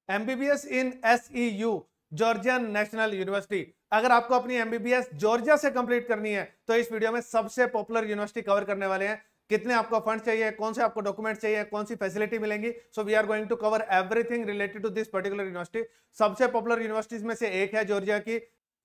MBBS in SEU, Georgian national university. अगर आपको अपनी एमबीबीएस जॉर्जिया से कंप्लीट करनी है तो इस वीडियो में सबसे पॉपुलर यूनिवर्सिटी कवर करने वाले हैं। कितने आपको फंड चाहिए, कौन से आपको डॉक्यूमेंट चाहिए, कौन सी फैसिलिटी मिलेंगी, so we are going to cover everything related to this particular university. सबसे पॉपुलर यूनिवर्सिटीज में से एक है जॉर्जिया की।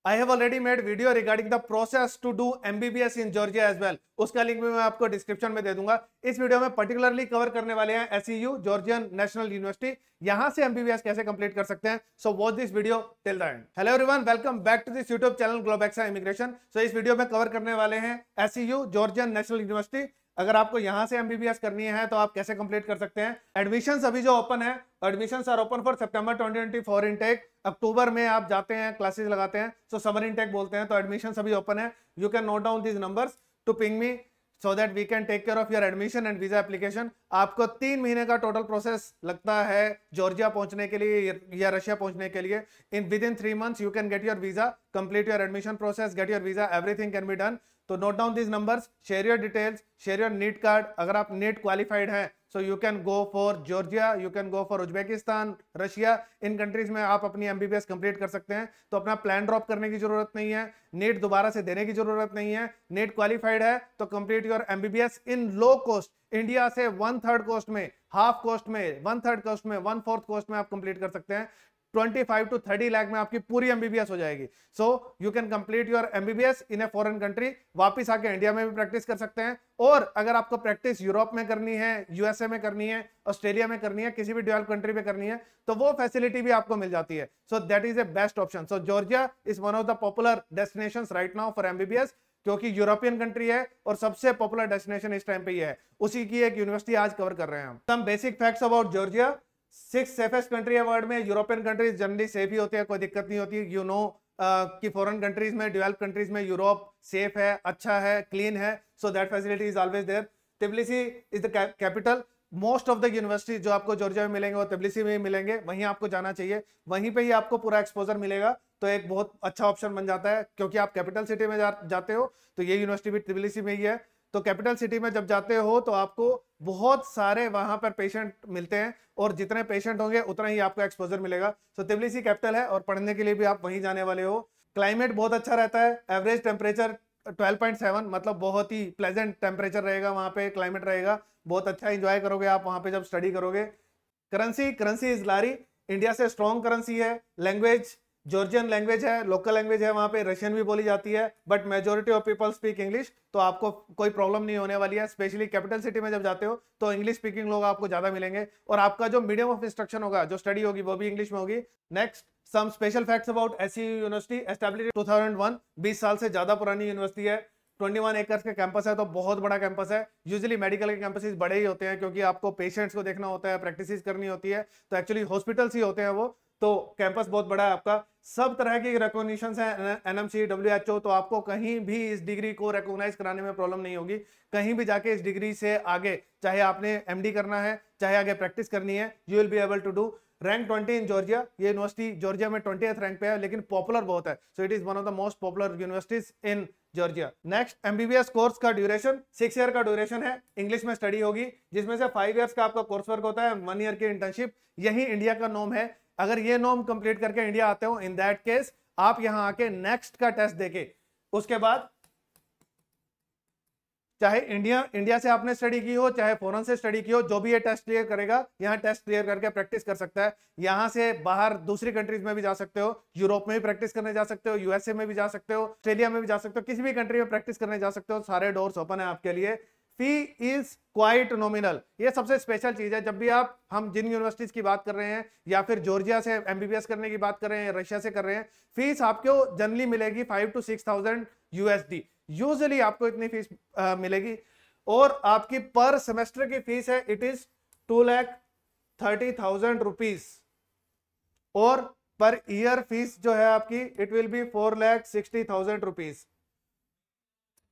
I have already made video regarding the process to do MBBS in Georgia as well. उसका link भी मैं आपको डिस्क्रिप्शन में दे दूंगा। इस वीडियो में पर्टिकुलरली कवर करने वाले हैं एसईयू, जॉर्जियन नेशनल यूनिवर्सिटी। यहां से MBBS कैसे कंप्लीट कर सकते हैं। So watch this video till the end. Hello everyone, welcome back to this YouTube channel Globexa immigration. So इस वीडियो में कवर करने वाले हैं एसईयू, जॉर्जियन नेशनल यूनिवर्सिटी। अगर आपको यहां से एमबीबीएस करनी है तो आप कैसे कंप्लीट कर सकते हैं। एडमिशंस अभी जो ओपन है, admissions are open for September 2024 intake. अक्टूबर में आप जाते हैं, क्लासेस लगाते हैं, सो समर इनटेक बोलते हैं, तो एडमिशंस अभी ओपन है। You can note down these numbers to ping me so that we can take care of your admission and visa application। आपको 3 महीने का टोटल प्रोसेस लगता है जॉर्जिया पहुंचने के लिए या रशिया पहुंचने के लिए। within 3 months you can get your visa, complete your admission process, get your visa, everything can be done। तो note down these numbers, share your details, share your NEET card. अगर आप NEET क्वालिफाइड हैं so you can go for Georgia, you can go for Uzbekistan, Russia. In countries में आप अपनी MBBS complete कर सकते हैं। तो अपना प्लान ड्रॉप करने की जरूरत नहीं है, नीट दोबारा से देने की जरूरत नहीं है। नीट क्वालिफाइड है तो complete your MBBS in low cost. India से 1/3 कॉस्ट में, हाफ कॉस्ट में, 1/3 कॉस्ट में, 1/4 कॉस्ट में आप कंप्लीट कर सकते हैं। 25 to 30 लाख में आपकी पूरी एमबीबीएस हो जाएगी। सो you can complete your MBBS in a foreign country. वापिस आके इंडिया में भी प्रैक्टिस कर सकते हैं। और अगर आपको प्रैक्टिस यूरोप में करनी है, यूएसए में करनी है, ऑस्ट्रेलिया में करनी है, किसी भी डेवलप कंट्री में करनी है, तो वो फैसिलिटी भी आपको मिल जाती है। So that is a best option. So Georgia is one of the popular destinations right now for MBBS, क्योंकि यूरोपियन कंट्री है और सबसे पॉपुलर डेस्टिनेशन इस टाइम पे ही है। उसी की एक यूनिवर्सिटी आज कवर कर रहे हैं हम। Some basic facts about Georgia. 6 safest country है वर्ल्ड में। यूरोपियन कंट्रीज जनरली सेफ ही होते हैं, कोई दिक्कत नहीं होती। यू नो कि फॉरेन कंट्रीज में, डेवलप कंट्रीज में यूरोप सेफ है, अच्छा है, क्लीन है। So that facility is always there. Tbilisi is the capital. Most of the university जो आपको जॉर्जिया में मिलेंगे वो तिब्लिसी में ही मिलेंगे, वहीं आपको जाना चाहिए, वहीं पे ही आपको पूरा एक्सपोजर मिलेगा। तो एक बहुत अच्छा ऑप्शन बन जाता है, क्योंकि आप कैपिटल सिटी में जाते हो तो ये यूनिवर्सिटी भी तिब्लिसी में ही है। तो कैपिटल सिटी में जब जाते हो तो आपको बहुत सारे वहां पर पेशेंट मिलते हैं, और जितने पेशेंट होंगे उतना ही आपको एक्सपोजर मिलेगा। तो तिब्लिसी कैपिटल है और पढ़ने के लिए भी आप वहीं जाने वाले हो। क्लाइमेट बहुत अच्छा रहता है। एवरेज टेम्परेचर 12.7, मतलब बहुत ही प्लेजेंट टेम्परेचर रहेगा वहां पे, क्लाइमेट रहेगा बहुत अच्छा। एंजॉय करोगे आप वहां पे जब स्टडी करोगे। Currency is lari. इंडिया से स्ट्रॉन्ग करेंसी है। लैंग्वेज जॉर्जियन लैंग्वेज है, लोकल लैंग्वेज है, वहां पे रशियन भी बोली जाती है, but majority of people speak English. तो आपको कोई प्रॉब्लम नहीं होने वाली है। स्पेशली कैपिटल सिटी में जब जाते हो तो इंग्लिश स्पीकिंग लोग आपको ज्यादा मिलेंगे, और आपका जो मीडियम ऑफ इंस्ट्रक्शन होगा, जो स्टडी होगी, वो भी इंग्लिश में होगी। Next, some special facts about SEU university. Established 2001, 20 साल से ज्यादा पुरानी यूनिवर्सिटी है। 21 एकर्स के कैंपस है, तो बहुत बड़ा कैंपस है। यूजुअली मेडिकल के कैंपसेस बड़े ही होते हैं, क्योंकि आपको पेशेंट्स को देखना होता है, प्रैक्टिस करनी होती है, तो एक्चुअली हॉस्पिटल्स ही होते हैं वो। तो कैंपस बहुत बड़ा है आपका। सब तरह की रिकॉग्निशंस हैं, एनएमसी, डब्ल्यूएचओ। तो आपको कहीं भी इस डिग्री को रिकॉग्नाइज कराने में प्रॉब्लम नहीं होगी। कहीं भी जाके इस डिग्री से आगे, चाहे आपने एमडी करना है, चाहे आगे प्रैक्टिस करनी है, you will be able to do. Rank 20 in Georgia. ये यूनिवर्सिटी जॉर्जिया में 20th रैंक पे है, लेकिन पॉपुलर बहुत है। So it is one of the most popular universities in Georgia. Next, MBBS course का ड्यूरेशन 6 ईयर का ड्यूरेशन है। इंग्लिश में स्टडी होगी, जिसमें से 5 ईयर्स का आपका कोर्स वर्क होता है, 1 ईयर की इंटर्नशिप। यही इंडिया का नॉर्म है। अगर ये नॉर्म कंप्लीट करके इंडिया आते हो, इन दैट केस आप यहां आके नेक्स्ट का टेस्ट देके, उसके बाद चाहे इंडिया से आपने स्टडी की हो, चाहे फॉरेन से स्टडी की हो, जो भी ये टेस्ट क्लियर करेगा, यहाँ टेस्ट क्लियर करके प्रैक्टिस कर सकता है। यहां से बाहर दूसरी कंट्रीज में भी जा सकते हो, यूरोप में भी प्रैक्टिस करने जा सकते हो, यूएसए में भी जा सकते हो, ऑस्ट्रेलिया में भी जा सकते हो, किसी भी कंट्री में प्रैक्टिस करने जा सकते हो। सारे डोर्स ओपन है आपके लिए। फी इज क्वाइट नॉमिनल। ये सबसे स्पेशल चीज है। जब भी हम जिन यूनिवर्सिटीज की बात कर रहे हैं, या फिर जॉर्जिया से एमबीबीएस करने की बात कर रहे हैं, रशिया से कर रहे हैं, फीस आपको जनरली मिलेगी 5 to 6,000 यूएसडी। यूजुअली आपको इतनी फीस मिलेगी। और आपकी पर सेमेस्टर की फीस है, इट इज 2,30,000 रुपीज। और पर ईयर फीस जो है आपकी, इट विल बी 4,60,000 रुपीज।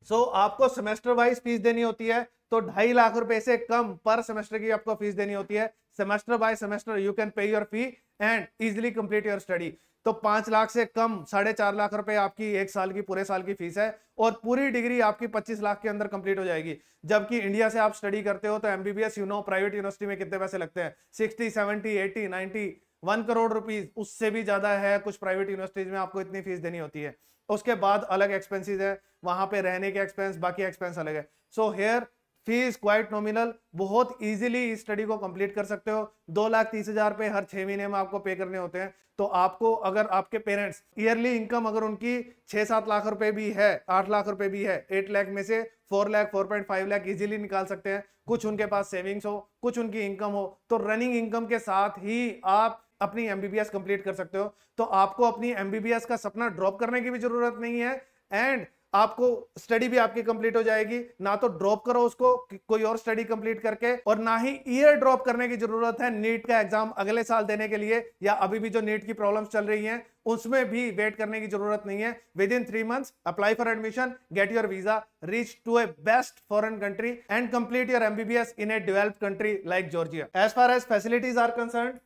सो आपको सेमेस्टर वाइज फीस देनी होती है, तो 2.5 लाख रुपए से कम पर सेमेस्टर की आपको फीस देनी होती है। Semester by semester you can pay your fee and easily complete your study. तो 5 लाख से कम 4.5 लाख रुपए आपकी 1 साल की, पूरे साल की फीस है, और पूरी डिग्री आपकी 25 लाख के अंदर कंप्लीट हो जाएगी। जबकि इंडिया से आप स्टडी करते हो तो एमबीबीएस, प्राइवेट यूनिवर्सिटी में कितने पैसे लगते हैं, 60, 70, 80, 90, 1 करोड़ रुपीज, उससे भी ज्यादा है। कुछ प्राइवेट यूनिवर्सिटीज में आपको इतनी फीस देनी होती है। उसके बाद अलग एक्सपेंसेस है, वहां पे रहने के एक्सपेंस, बाकी एक्सपेंस अलग है। So here fees quite nominal, बहुत इजीली इस स्टडी को कंप्लीट कर सकते हो। 2,30,000 रुपए हर 6 महीने में आपको पे करने होते हैं। तो आपको अगर आपके पेरेंट्स ईयरली इनकम अगर उनकी 6-7 लाख रुपए भी है, 8 लाख रुपए भी है, 8 लाख में से 4 लाख 4.5 लाख इजीली निकाल सकते हैं। कुछ उनके पास सेविंग्स हो, कुछ उनकी इनकम हो, तो रनिंग इनकम के साथ ही आप अपनी एमबीबीएस कंप्लीट कर सकते हो। तो आपको अपनी एमबीबीएस का सपना ड्रॉप करने की भी जरूरत नहीं है, एंड आपको स्टडी भी आपकी कंप्लीट हो जाएगी। ना तो ड्रॉप करो उसको कोई और स्टडी कंप्लीट करके, और ना ही ईयर ड्रॉप करने की जरूरत है नीट का एग्जाम अगले साल देने के लिए, या अभी भी जो नीट की प्रॉब्लम्स चल रही हैं उसमें भी वेट करने की जरूरत नहीं है। Within 3 months apply for admission, get your visa, reach to a best foreign country and complete your MBBS in a developed country like Georgia. As far as facilities are concerned,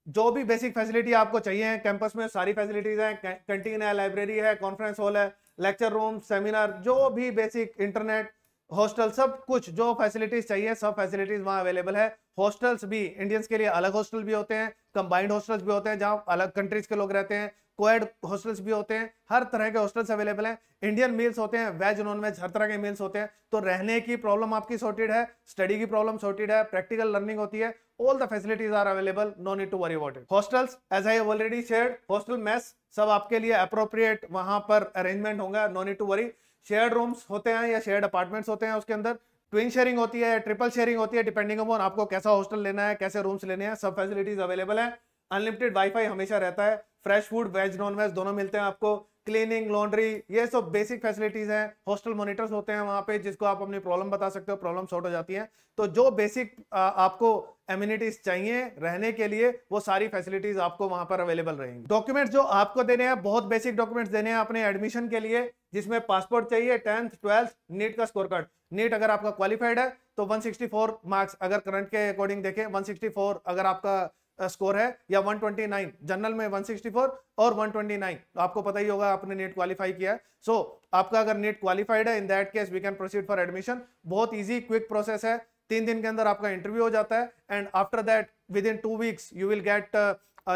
जो भी basic facility आपको चाहिए campus में सारी facilities हैं। Canteen है, library है, conference hall है, लेक्चर रूम, सेमिनार, जो भी बेसिक, इंटरनेट, हॉस्टल, सब कुछ जो फैसिलिटीज चाहिए सब फैसिलिटीज वहां अवेलेबल है। हॉस्टल्स भी इंडियंस के लिए अलग हॉस्टल भी होते हैं, कंबाइंड हॉस्टल्स भी होते हैं जहां अलग कंट्रीज के लोग रहते हैं, कोएड हॉस्टल्स भी होते हैं, हर तरह के हॉस्टल्स अवेलेबल हैं। इंडियन मील्स होते हैं, वेज नॉन वेज हर तरह के मील्स होते हैं। तो रहने की प्रॉब्लम आपकी सॉर्टेड है, स्टडी की प्रॉब्लम सॉर्टेड है, प्रैक्टिकल लर्निंग होती है, all the facilities are available, no need to worry about it. Hostels, as I have already shared, hostel mess सब आपके लिए appropriate वहां पर arrangement होगा, no need to worry. Shared rooms होते हैं या shared apartments होते हैं, उसके अंदर ट्विन शेयरिंग होती है, ट्रिपल शेयरिंग होती है, डिपेंडिंग अपॉन आपको कैसा हॉस्टल लेना है, कैसे रूम्स लेने हैं, सब फैसिलिटीज अवेलेबल है। अनलिमिटेड वाईफाई हमेशा रहता है, fresh food veg non veg दोनों मिलते हैं आपको, क्लीनिंग, लॉन्ड्री, ये सब बेसिक फैसिलिटीज हैं। हॉस्टल मॉनिटर्स होते हैं वहां पे जिसको आप अपनी प्रॉब्लम बता सकते हो, प्रॉब्लम सॉर्ट हो जाती है। तो जो बेसिक आपको एमिनिटीज चाहिए रहने के लिए वो सारी फैसिलिटीज आपको वहां पर अवेलेबल रहेंगी। डॉक्यूमेंट्स जो आपको देने हैं, बहुत बेसिक डॉक्यूमेंट्स देने हैं अपने एडमिशन के लिए, जिसमें पासपोर्ट चाहिए, 10th 12th नीट का स्कोर कार्ड। नीट अगर आपका क्वालिफाइड है तो 164 मार्क्स, अगर करंट के अकॉर्डिंग देखें 164 अगर आपका स्कोर है, या 129, जनरल में 164 और 129, तो आपको पता ही होगा आपने नीट क्वालिफाई किया है। सो आपका अगर नीट क्वालिफाइड है, in that case we can proceed for admission. बहुत इजी क्विक प्रोसेस है, 3 दिन के अंदर आपका इंटरव्यू हो जाता है, and after that within 2 weeks you will get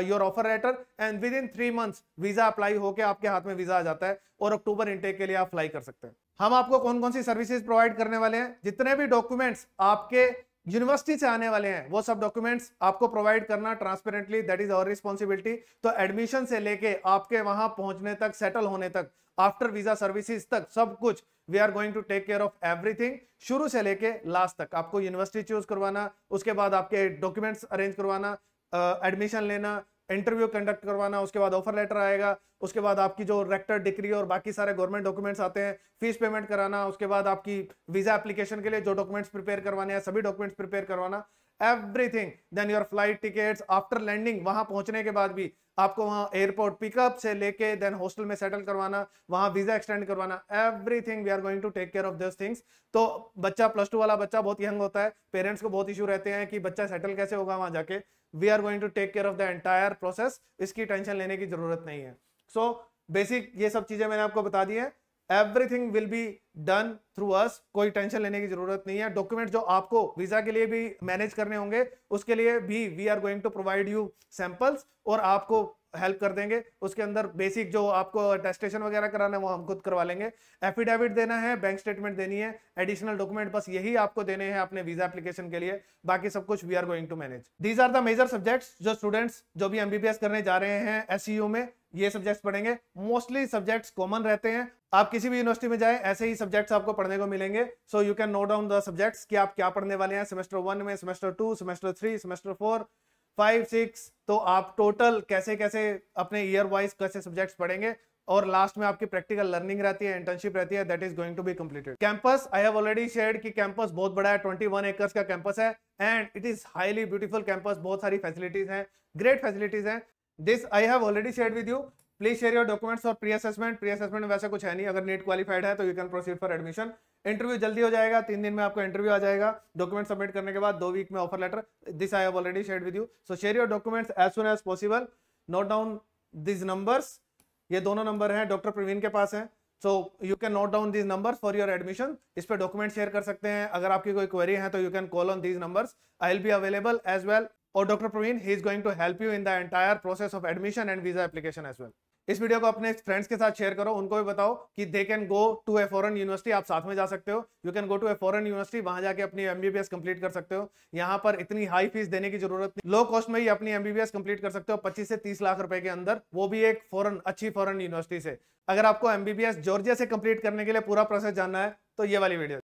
your offer letter, and within 3 months visa apply होकर आपके हाथ में वीजा आ जाता है, और अक्टूबर इनटेक के लिए आप अप्लाई कर सकते हैं। हम आपको कौन कौन सी सर्विसेज प्रोवाइड करने वाले हैं, जितने भी डॉक्यूमेंट्स आपके यूनिवर्सिटी से आने वाले हैं वो सब डॉक्यूमेंट्स आपको प्रोवाइड करना transparently, that is our responsibility. तो एडमिशन से लेके आपके वहां पहुंचने तक, सेटल होने तक, आफ्टर वीजा सर्विसेज तक, सब कुछ we are going to take care of everything, शुरू से लेके लास्ट तक। आपको यूनिवर्सिटी चूज करवाना, उसके बाद आपके डॉक्यूमेंट्स अरेंज करवाना, एडमिशन लेना, इंटरव्यू कंडक्ट करवाना, उसके बाद ऑफर लेटर आएगा, उसके बाद आपकी जो रेक्टर डिग्री और बाकी सारे गवर्नमेंट डॉक्यूमेंट्स आते हैं, फीस पेमेंट कराना, उसके बाद आपकी वीजा एप्लीकेशन के लिए जो डॉक्यूमेंट्स प्रिपेयर करवाने हैं सभी डॉक्यूमेंट्स प्रिपेयर करवाना, everything. Then your flight tickets, after landing वहां पहुंचने के बाद भी आपको वहां एयरपोर्ट पिकअप से लेके देन हॉस्टल में सेटल करवाना, वहां वीजा एक्सटेंड करवाना, everything we are going to take care of this things. तो बच्चा +2 वाला बच्चा बहुत यंग होता है, पेरेंट्स को बहुत इशू रहते हैं कि बच्चा सेटल कैसे होगा वहां जाके, we are going to take care of the entire process, इसकी टेंशन लेने की जरूरत नहीं है। सो बेसिक ये सब चीजें मैंने आपको बता दी है, everything will be done through us, कोई टेंशन लेने की जरूरत नहीं है। डॉक्यूमेंट जो आपको वीजा के लिए भी मैनेज करने होंगे उसके लिए भी we are going to provide you samples, और आपको हेल्प कर देंगे। उसके अंदर बेसिक जो आपको टेस्टेशन वगैरह कराना है वो हम खुद करवा लेंगे। एफिडेविट देना है, बैंक स्टेटमेंट देनी है, एडिशनल डॉक्यूमेंट बस यही आपको देने हैं अपने वीजा एप्लीकेशन के लिए, बाकी सब कुछ we are going to manage. These are the major subjects जो स्टूडेंट्स जो भी एमबीबीएस करने जा रहे हैं एससीयू में ये सब्जेक्ट्स पढ़ेंगे। मोस्टली सब्जेक्ट्स कॉमन रहते हैं, आप किसी भी यूनिवर्सिटी में जाएं ऐसे ही सब्जेक्ट्स आपको पढ़ने को मिलेंगे। सो you can note down the subjects कि आप क्या पढ़ने वाले हैं सेमेस्टर 1 में, सेमेस्टर 2, सेमेस्टर 3, सेमेस्टर 4, 5, 6। तो आप टोटल कैसे कैसे अपने ईयर वाइज कैसे सब्जेक्ट्स पढ़ेंगे, और लास्ट में आपकी प्रैक्टिकल लर्निंग रहती है, इंटर्नशिप रहती है, that is going to be completed. Campus I have already shared कि कैंपस बहुत बड़ा है, 21 एकर्स का कैंपस है, and it is highly beautiful campus, बहुत सारी फैसिलिटीज हैं, ग्रेट फैसिलिटीज हैं। This I have already shared with you. Please share your documents और प्री असेसमेंट। प्री असेसमेंट में वैसे कुछ है नहीं, अगर नीट क्वालिफाइड है तो you can proceed for admission. Interview जल्दी हो जाएगा, 3 दिन में आपको इंटरव्यू आ जाएगा, डॉक्यूमेंट सबमिट करने के बाद 2 वीक में offer letter. This I have already shared with you. So share your documents as soon as possible. Note down this numbers, ये दोनों नंबर हैं डॉक्टर प्रवीण के पास हैं। So you can note down these numbers for your admission. इस पे document share कर सकते हैं। अगर आपकी कोई क्वेरी है तो you can call on these numbers, I will be available as well. और doctor Praveen he is going to help you in the entire process of admission and visa application as well. इस वीडियो को अपने friends के साथ share करो, उनको भी बताओ कि they can go to a foreign university. आप साथ में जा सकते हो, you can go to a foreign university, वहां जाके अपनी एमबीबीएस कंप्लीट कर सकते हो। यहाँ पर इतनी हाई फीस देने की जरूरत नहीं, लो कॉस्ट में ही अपनी एमबीबीएस कंप्लीट कर सकते हो 25 से 30 लाख रुपए के अंदर, वो भी एक फॉरेन अच्छी फॉरेन यूनिवर्सिटी से। अगर आपको एमबीबीएस जॉर्जिया से कंप्लीट करने के लिए पूरा प्रोसेस जानना है तो ये वाली वीडियो